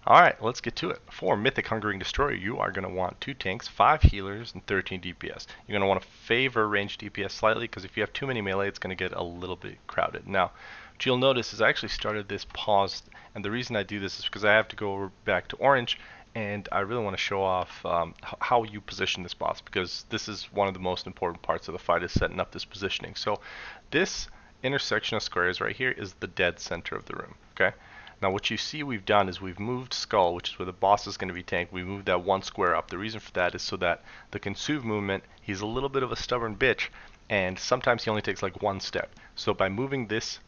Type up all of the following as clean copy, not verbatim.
Alright, let's get to it. For Mythic Hungering Destroyer, you are going to want 2 tanks, 5 healers, and 13 DPS. You're going to want to favor ranged DPS slightly, because if you have too many melee, it's going to get a little bit crowded. Now, what you'll notice is I actually started this paused, and the reason I do this is because I have to go back to orange, and I really want to show off how you position this boss, because this is one of the most important parts of the fight, is setting up this positioning. So, this intersection of squares right here is the dead center of the room, okay? Now what you see we've done is we've moved Skull, which is where the boss is going to be tanked. We moved that one square up. The reason for that is so that the Consume movement, he's a little bit of a stubborn bitch, and sometimes he only takes like one step. So by moving this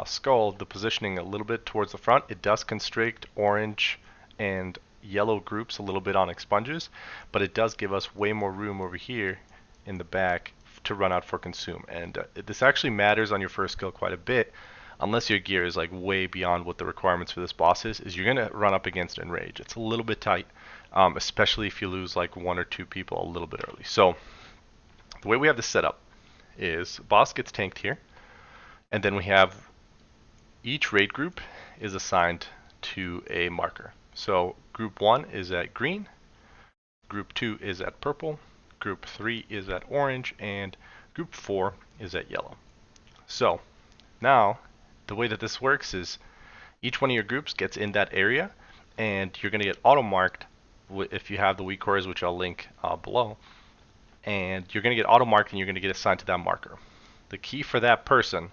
Skull, the positioning a little bit towards the front, it does constrict orange and yellow groups a little bit on expunges, but it does give us way more room over here in the back to run out for Consume. And this actually matters on your first kill quite a bit, unless your gear is like way beyond what the requirements for this boss is you're going to run up against Enrage. It's a little bit tight, especially if you lose like 1 or 2 people a little bit early. So the way we have this set up is boss gets tanked here, and then we have each raid group is assigned to a marker. So group 1 is at green, group 2 is at purple, group 3 is at orange, and group 4 is at yellow. So now the way that this works is each one of your groups gets in that area, and you're going to get auto marked if you have the weak cores, which I'll link below, and you're going to get auto marked and you're going to get assigned to that marker. The key for that person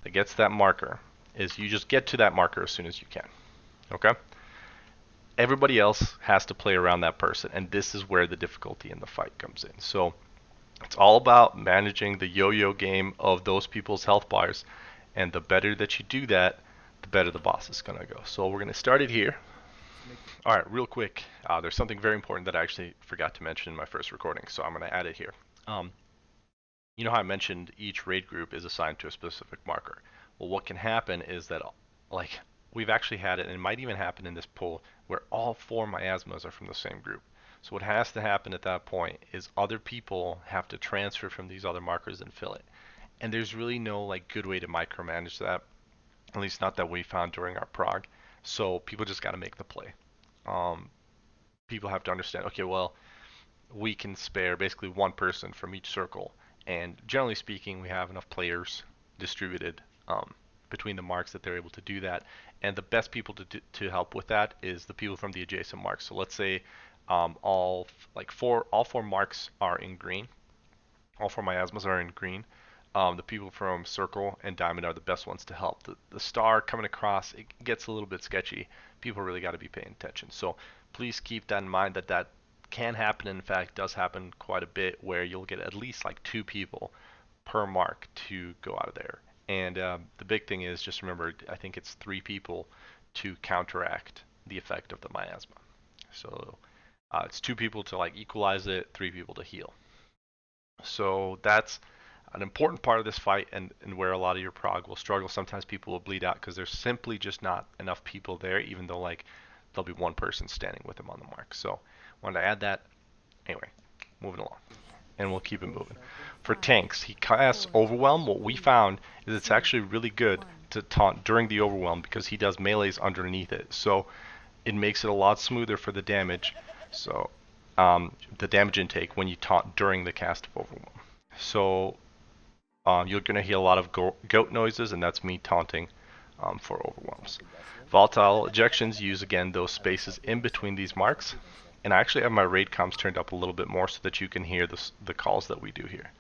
that gets that marker is you just get to that marker as soon as you can. Okay? Everybody else has to play around that person, and this is where the difficulty in the fight comes in. So it's all about managing the yo-yo game of those people's health bars. And the better that you do that, the better the boss is going to go. So we're going to start it here. Alright, real quick, there's something very important that I actually forgot to mention in my first recording, so I'm going to add it here. You know how I mentioned each raid group is assigned to a specific marker? Well, what can happen is that, like, we've actually had it, and it might even happen in this pool, where all 4 miasmas are from the same group. So what has to happen at that point is other people have to transfer from these other markers and fill it. And there's really no like good way to micromanage that, at least not that we found during our prog. So people just got to make the play. People have to understand, okay, well, we can spare basically 1 person from each circle, and generally speaking, we have enough players distributed between the marks that they're able to do that. And the best people to help with that is the people from the adjacent marks. So let's say all 4 marks are in green, all 4 miasmas are in green. The people from Circle and Diamond are the best ones to help. The star coming across, it gets a little bit sketchy. People really got to be paying attention. So please keep that in mind, that can happen. In fact, does happen quite a bit, where you'll get at least like 2 people per mark to go out of there. And the big thing is, just remember, I think it's 3 people to counteract the effect of the miasma. So it's 2 people to like equalize it, 3 people to heal. So that's an important part of this fight, and where a lot of your prog will struggle. Sometimes people will bleed out because there's simply just not enough people there, even though like there'll be 1 person standing with them on the mark. So wanted to add that. Anyway, moving along, and we'll keep it moving. For tanks, he casts Overwhelm. What we found is it's actually really good to taunt during the Overwhelm, because he does melees underneath it. So it makes it a lot smoother for the damage. So the damage intake when you taunt during the cast of Overwhelm. So you're going to hear a lot of goat noises, and that's me taunting for overwhelms. Volatile ejections use, again, those spaces in between these marks. And I actually have my raid comms turned up a little bit more so that you can hear the calls that we do here.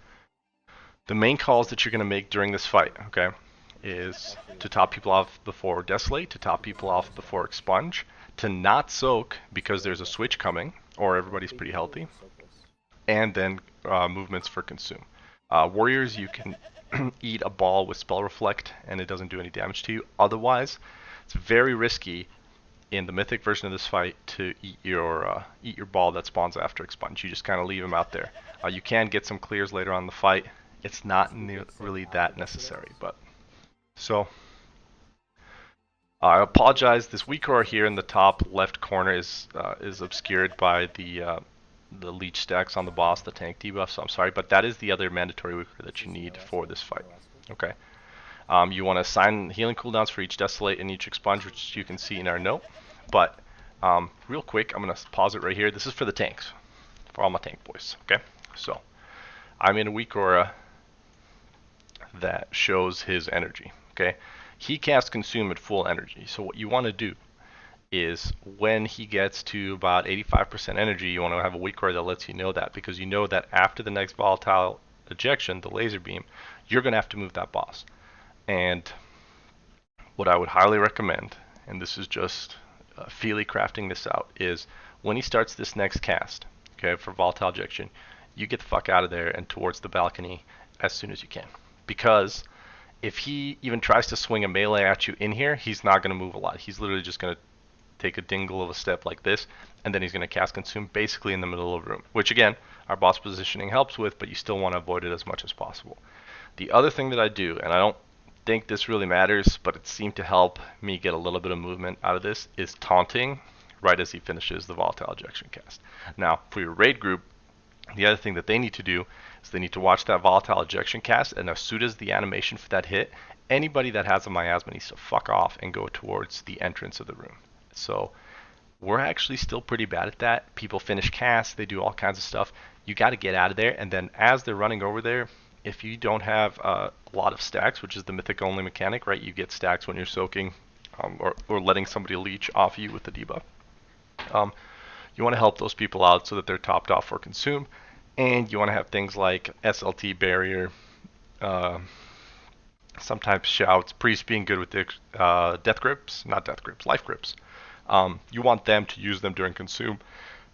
The main calls that you're going to make during this fight, okay, is to top people off before Desolate, to top people off before Expunge, to not soak because there's a switch coming, or everybody's pretty healthy, and then movements for Consume. Warriors, you can eat a ball with Spell Reflect and it doesn't do any damage to you. Otherwise, it's very risky in the Mythic version of this fight to eat your ball that spawns after Expunge. You just kind of leave him out there. You can get some clears later on in the fight. It's not really that necessary, but so I apologize. This weak core here in the top left corner is obscured by the the leech stacks on the boss, the tank debuff, so I'm sorry, but that is the other mandatory weaker that you need for this fight. Okay. You want to assign healing cooldowns for each Desolate and each Expunge, which you can see in our note. But real quick, I'm going to pause it right here. This is for the tanks, for all my tank boys. Okay, so I'm in a weak aura that shows his energy. Okay, he casts Consume at full energy. So what you want to do is when he gets to about 85% energy, you want to have a weak aura that lets you know that, because you know that after the next volatile ejection, the laser beam, you're going to have to move that boss. And what I would highly recommend, and this is just Feely crafting this out, is when he starts this next cast, okay, for volatile ejection, you get the fuck out of there and towards the balcony as soon as you can. Because if he even tries to swing a melee at you in here, he's not going to move a lot. He's literally just going to take a dingle of a step like this, and then he's going to cast Consume basically in the middle of the room, which again, our boss positioning helps with, but you still want to avoid it as much as possible. The other thing that I do, and I don't think this really matters, but it seemed to help me get a little bit of movement out of this, is taunting right as he finishes the volatile ejection cast. Now, for your raid group, the other thing that they need to do is they need to watch that volatile ejection cast, and as soon as the animation for that hit, anybody that has a miasma needs to fuck off and go towards the entrance of the room. So we're actually still pretty bad at that. People finish casts, they do all kinds of stuff. You got to get out of there, and then as they're running over there, if you don't have a lot of stacks, which is the mythic only mechanic, right? You get stacks when you're soaking or letting somebody leech off you with the debuff. You want to help those people out so that they're topped off for consume, and you want to have things like SLT barrier, sometimes shouts, priest being good with the death grips, not death grips, life grips. You want them to use them during consume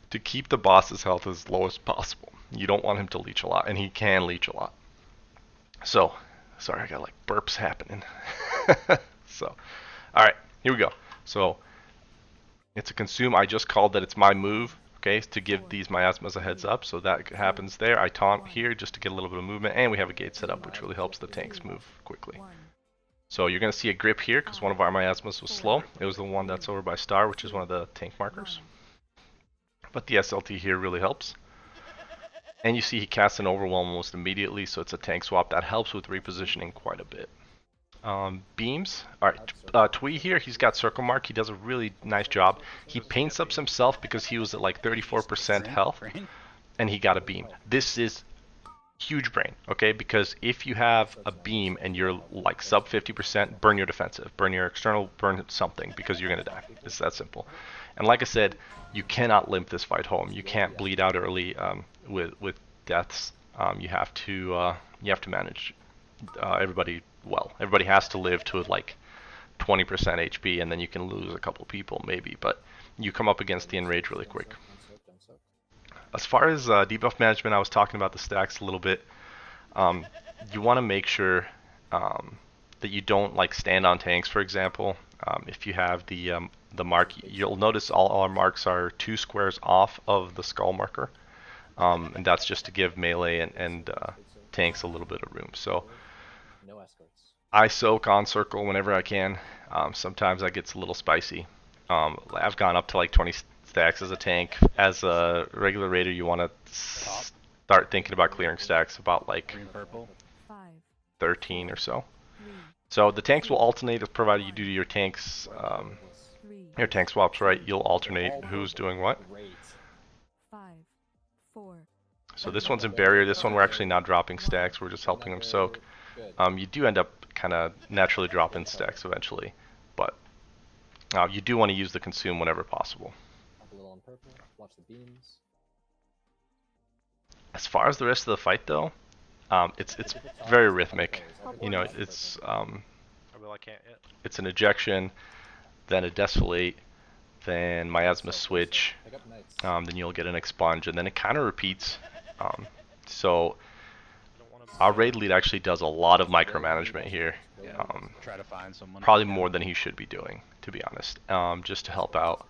to keep the boss's health as low as possible. You don't want him to leech a lot, and he can leech a lot. So, sorry, I got like burps happening. So, alright, here we go. So, it's a consume. I just called that it's my move, okay, to give these miasmas a heads up. So that happens there. I taunt here just to get a little bit of movement, and we have a gate set up, which really helps the tanks move quickly. So you're going to see a grip here because one of our miasmas was slow. It was the one that's over by star, which is one of the tank markers. But the SLT here really helps. And you see he casts an overwhelm almost immediately, so it's a tank swap. That helps with repositioning quite a bit. Beams. Alright, Twee here, he's got circle mark. He does a really nice job. He paints up himself because he was at like 34% health, and he got a beam. This is huge brain, okay? Because if you have a beam and you're like sub 50%, burn your defensive, burn your external, burn something, because you're gonna die. It's that simple. And like I said, you cannot limp this fight home. You can't bleed out early with deaths. You have to manage everybody well. Everybody has to live to like 20% HP, and then you can lose a couple people maybe, but you come up against the enrage really quick. As far as debuff management, I was talking about the stacks a little bit. You want to make sure that you don't like stand on tanks, for example. If you have the mark, you'll notice all our marks are 2 squares off of the skull marker, and that's just to give melee and tanks a little bit of room. So I soak on circle whenever I can. Sometimes that gets a little spicy. I've gone up to like 20 stacks as a tank. As a regular raider, you want to start thinking about clearing stacks about like 13 or so. So the tanks will alternate, provided you do your tanks, your tank swaps right. You'll alternate who's doing what. So this one's in barrier. This one we're actually not dropping stacks. We're just helping them soak. You do end up kind of naturally dropping stacks eventually, but you do want to use the consume whenever possible. As far as the rest of the fight, though, it's very rhythmic. You know, it's an ejection, then a desolate, then miasma switch, then you'll get an expunge, and then it kind of repeats. So our raid lead actually does a lot of micromanagement here. Try to find someone. Probably more than he should be doing, to be honest. Just to help out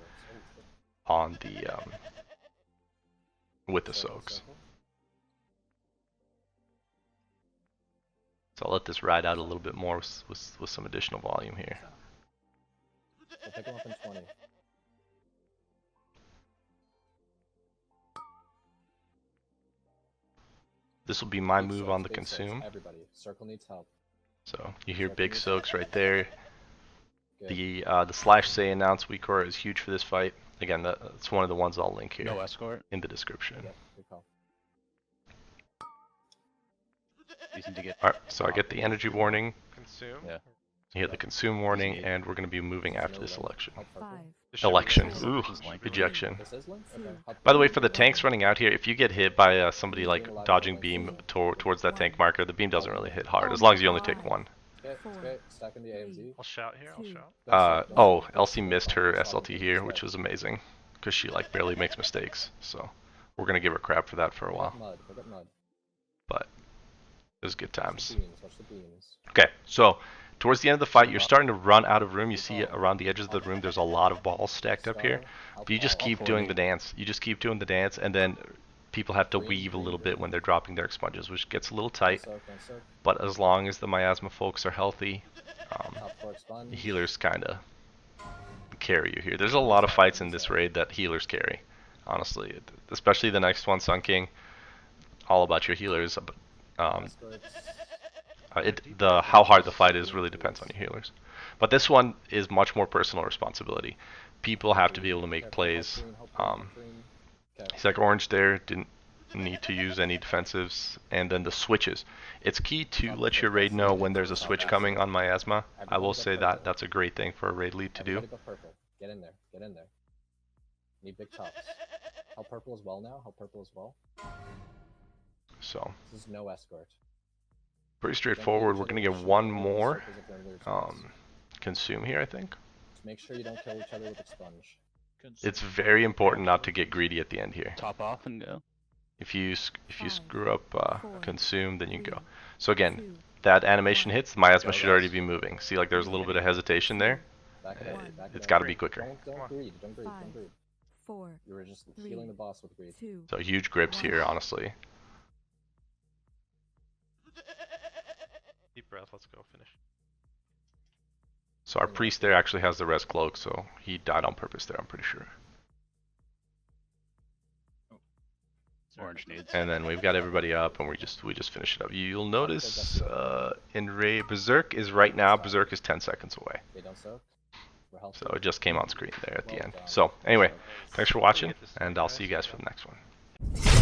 on the with the soaks. So I'll let this ride out a little bit more with some additional volume here. I'll pick him up in 20. This will be my Big move soaks, on the big soaks, consume. Everybody, circle needs help. So you hear Circle big needs soaks help. right there. Good. The slash say announce weak aura is huge for this fight. Again, that's one of the ones I'll link here No escort. in the description. Okay, good call. Decent to get. Alright, so I get the energy warning, Consume. Yeah. you hear the consume warning, Easy. and we're going to be moving after No this link. election. Help purple. This should be Election. linked. Ooh, This is linked. ejection. This is linked? Okay. Help By the way, purple. for the tanks running out here, if you get hit by somebody You're like being allowed to dodging link beam season. towards that tank marker, the beam doesn't really hit hard, as long as you only take one. Okay, okay, stack in the AMZ. I'll shout here. I'll shout. Don't soak, Oh, don't soak, Elsie don't missed soak, her don't soak, SLT don't here, soak. which was amazing, because she like barely makes mistakes. So we're gonna give her crap for that for a Go while, get mud, go get mud. but it was good times. Watch the beams, watch the beams. Okay, so towards the end of the fight, you're starting to run out of room. You see around the edges of the room, there's a lot of balls stacked up here. But you just keep doing the dance. You just keep doing the dance, and then people have to weave a little bit when they're dropping their expunges, which gets a little tight. Don't soak, don't soak. But as long as the Miasma folks are healthy, Top 4 expunge. the healers kind of carry you here. There's a lot of fights in this raid that healers carry, honestly. Especially the next one, Sun King. All about your healers. Escorts. How hard the fight is really depends on your healers. But this one is much more personal responsibility. People have to be able to make Careful, plays. help green, help green, help green. Okay. He's like orange there, didn't need to use any defensives. And then the switches. It's key to let your raid know when there's a switch coming on Miasma. I will say that that's a great thing for a raid lead to do. Everybody but purple. Get in there, get in there. Need big tops. Help purple as well now, help purple as well. So This is no escort. pretty Don't straightforward. kill We're each gonna other get with one shield, more circles if they're in weird spots. consume here, I think. Just make sure you don't kill each other with expunge. It's very important not to get greedy at the end here. Top off and go. If you screw up consume, then you go. So again, that animation hits, Miasma should already be moving. See, like there's a little bit of hesitation there. Back it up, back it It's up. got to be quicker. Don't greed, don't greed, don't greed. 4, You were just 3, healing the boss with greed. 2, So huge grips here, honestly. Deep breath. Let's go. Finish. So our priest there actually has the res cloak, so he died on purpose there, I'm pretty sure. Orange needs. And then we've got everybody up, and we just finish it up. You'll notice in Raid Berserk is right now. Berserk is 10 seconds away, They don't soak. We're healthy. so it just came on screen there at the Well end. done. So anyway, Well thanks for watching, and I'll see you guys for the next one.